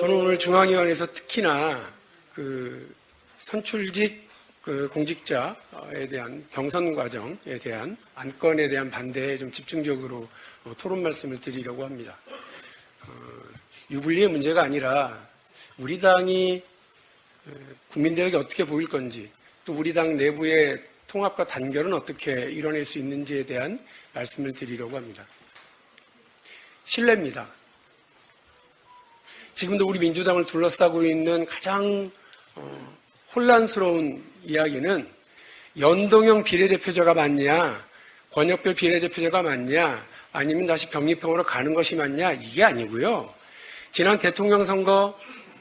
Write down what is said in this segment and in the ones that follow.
저는 오늘 중앙위원회에서 특히나 선출직 공직자에 대한 경선 과정에 대한 안건에 대한 반대에 좀 집중적으로 토론 말씀을 드리려고 합니다. 유불리의 문제가 아니라 우리 당이 국민들에게 어떻게 보일 건지, 또 우리 당 내부의 통합과 단결은 어떻게 이뤄낼 수 있는지에 대한 말씀을 드리려고 합니다. 신뢰입니다. 지금도 우리 민주당을 둘러싸고 있는 가장 혼란스러운 이야기는 연동형 비례대표제가 맞냐, 권역별 비례대표제가 맞냐, 아니면 다시 병립형으로 가는 것이 맞냐, 이게 아니고요. 지난 대통령 선거,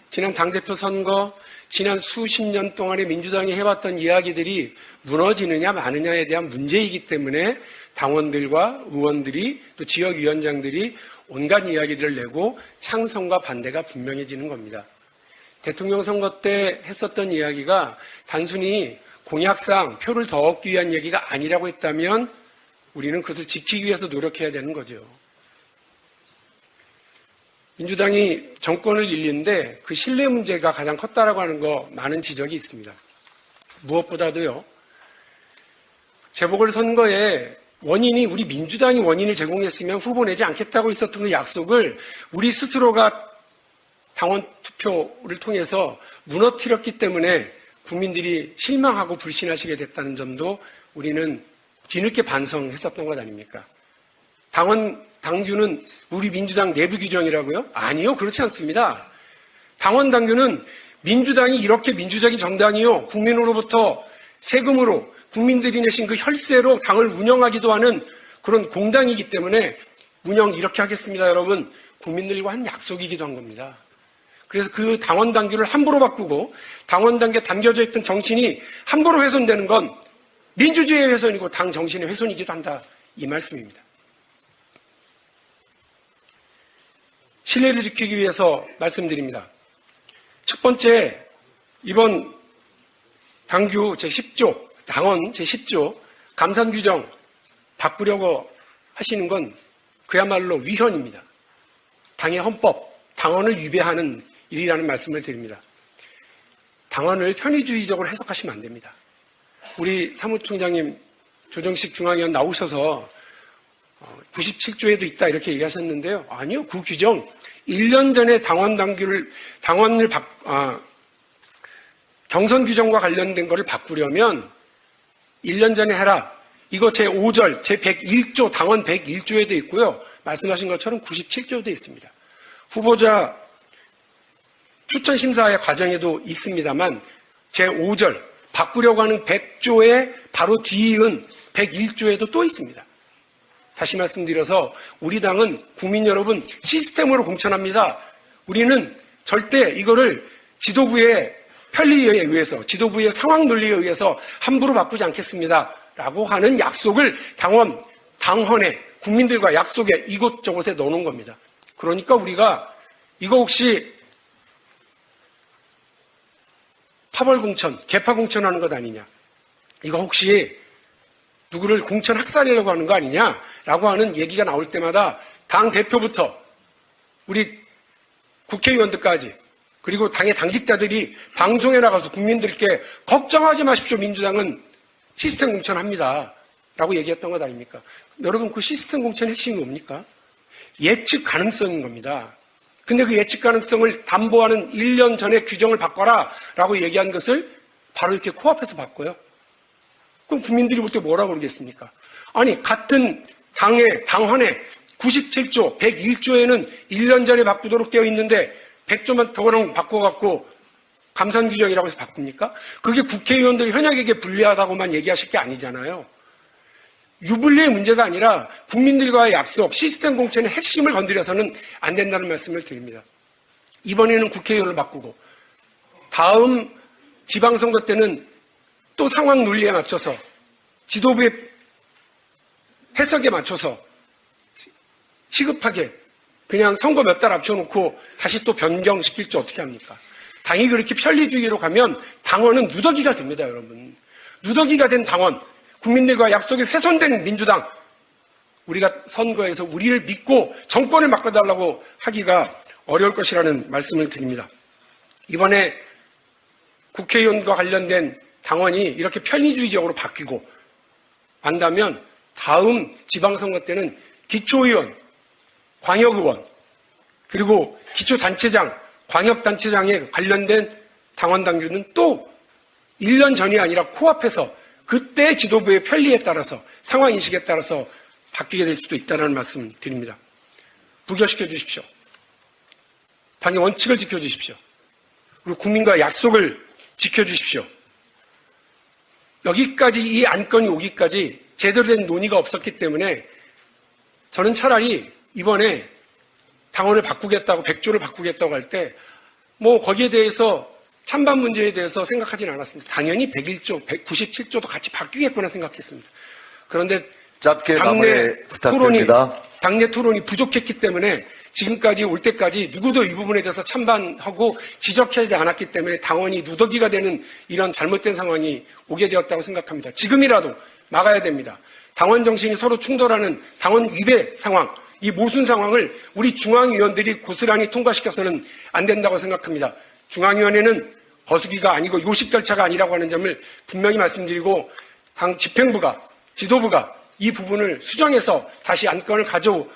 지난 당대표 선거, 지난 수십 년 동안에 민주당이 해왔던 이야기들이 무너지느냐 마느냐에 대한 문제이기 때문에 당원들과 의원들이 또 지역위원장들이 온갖 이야기들을 내고 창성과 반대가 분명해지는 겁니다. 대통령 선거 때 했었던 이야기가 단순히 공약상 표를 더 얻기 위한 얘기가 아니라고 했다면 우리는 그것을 지키기 위해서 노력해야 되는 거죠. 민주당이 정권을 잃는데 그 신뢰 문제가 가장 컸다라고 하는 거 많은 지적이 있습니다. 무엇보다도요, 재보궐선거에 원인이 우리 민주당이 원인을 제공했으면 후보 내지 않겠다고 있었던 그 약속을 우리 스스로가 당원 투표를 통해서 무너뜨렸기 때문에 국민들이 실망하고 불신하시게 됐다는 점도 우리는 뒤늦게 반성했었던 것 아닙니까? 당규는 우리 민주당 내부 규정이라고요? 아니요, 그렇지 않습니다. 당원 당규는 민주당이 이렇게 민주적인 정당이요, 국민으로부터 세금으로 국민들이 내신 그 혈세로 당을 운영하기도 하는 그런 공당이기 때문에 운영 이렇게 하겠습니다, 여러분. 국민들과 한 약속이기도 한 겁니다. 그래서 그 당원 당규를 함부로 바꾸고 당원 당규에 담겨져 있던 정신이 함부로 훼손되는 건 민주주의의 훼손이고 당 정신의 훼손이기도 한다, 이 말씀입니다. 신뢰를 지키기 위해서 말씀드립니다. 첫 번째, 이번 당규 제10조, 당원 제10조 감산 규정 바꾸려고 하시는 건 그야말로 위헌입니다. 당의 헌법, 당원을 위배하는 일이라는 말씀을 드립니다. 당원을 편의주의적으로 해석하시면 안 됩니다. 우리 사무총장님, 조정식 중앙위원 나오셔서 97조에도 있다 이렇게 얘기하셨는데요. 아니요, 그 규정 1년 전에 경선 규정과 관련된 거를 바꾸려면 1년 전에 해라. 이거 제5절, 제101조, 당원 101조에도 있고요. 말씀하신 것처럼 97조에도 있습니다. 후보자 추천심사의 과정에도 있습니다만 제5절, 바꾸려고 하는 100조의 바로 뒤이은 101조에도 또 있습니다. 다시 말씀드려서 우리 당은 국민 여러분 시스템으로 공천합니다. 우리는 절대 이거를 지도부의 편리에 의해서, 지도부의 상황 논리에 의해서 함부로 바꾸지 않겠습니다 라고 하는 약속을 당헌에 국민들과 약속에 이곳저곳에 넣어놓은 겁니다. 그러니까 우리가 이거 혹시 파벌공천, 개파공천하는 것 아니냐, 이거 혹시 누구를 공천 학살하려고 하는 거 아니냐라고 하는 얘기가 나올 때마다 당 대표부터 우리 국회의원들까지 그리고 당의 당직자들이 방송에 나가서 국민들께 걱정하지 마십시오, 민주당은 시스템 공천합니다 라고 얘기했던 것 아닙니까? 여러분, 그 시스템 공천의 핵심이 뭡니까? 예측 가능성인 겁니다. 근데 그 예측 가능성을 담보하는 1년 전에 규정을 바꿔라 라고 얘기한 것을 바로 이렇게 코앞에서 바꿔요. 그럼 국민들이 볼 때 뭐라고 그러겠습니까? 아니, 같은 당헌에 97조, 101조에는 1년 전에 바꾸도록 되어 있는데 100조만 더 바꿔갖고 감산 규정이라고 해서 바꿉니까? 그게 국회의원들이 현역에게 불리하다고만 얘기하실 게 아니잖아요. 유불리의 문제가 아니라 국민들과의 약속, 시스템 공천의 핵심을 건드려서는 안 된다는 말씀을 드립니다. 이번에는 국회의원을 바꾸고 다음 지방선거 때는 또 상황 논리에 맞춰서 지도부의 해석에 맞춰서 시급하게 그냥 선거 몇 달 앞쳐놓고 다시 또 변경시킬 줄 어떻게 합니까? 당이 그렇게 편리주의로 가면 당원은 누더기가 됩니다, 여러분. 누더기가 된 당원, 국민들과 약속이 훼손된 민주당, 우리가 선거에서 우리를 믿고 정권을 바꿔달라고 하기가 어려울 것이라는 말씀을 드립니다. 이번에 국회의원과 관련된 당원이 이렇게 편의주의적으로 바뀌고 한다면 다음 지방선거 때는 기초의원, 광역의원, 그리고 기초단체장, 광역단체장에 관련된 당원당규는 또 1년 전이 아니라 코앞에서 그때 지도부의 편리에 따라서 상황인식에 따라서 바뀌게 될 수도 있다는 말씀 드립니다. 부결시켜 주십시오. 당의 원칙을 지켜주십시오. 그리고 국민과 약속을 지켜주십시오. 여기까지 이 안건이 오기까지 제대로 된 논의가 없었기 때문에 저는 차라리 이번에 당원을 바꾸겠다고 100조를 바꾸겠다고 할 때 거기에 대해서 찬반 문제에 대해서 생각하지는 않았습니다. 당연히 101조, 197조도 같이 바뀌겠구나 생각했습니다. 그런데 짧게 마무리 부탁드립니다. 당내 토론이 부족했기 때문에 지금까지 올 때까지 누구도 이 부분에 대해서 찬반하고 지적하지 않았기 때문에 당원이 누더기가 되는 이런 잘못된 상황이 오게 되었다고 생각합니다. 지금이라도 막아야 됩니다. 당원 정신이 서로 충돌하는 당원 위배 상황, 이 모순 상황을 우리 중앙위원들이 고스란히 통과시켜서는 안 된다고 생각합니다. 중앙위원회는 거수기가 아니고 요식 절차가 아니라고 하는 점을 분명히 말씀드리고 당 집행부가, 지도부가 이 부분을 수정해서 다시 안건을 가져올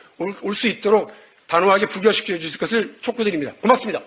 수 있도록 단호하게 부결시켜 주실 것을 촉구드립니다. 고맙습니다.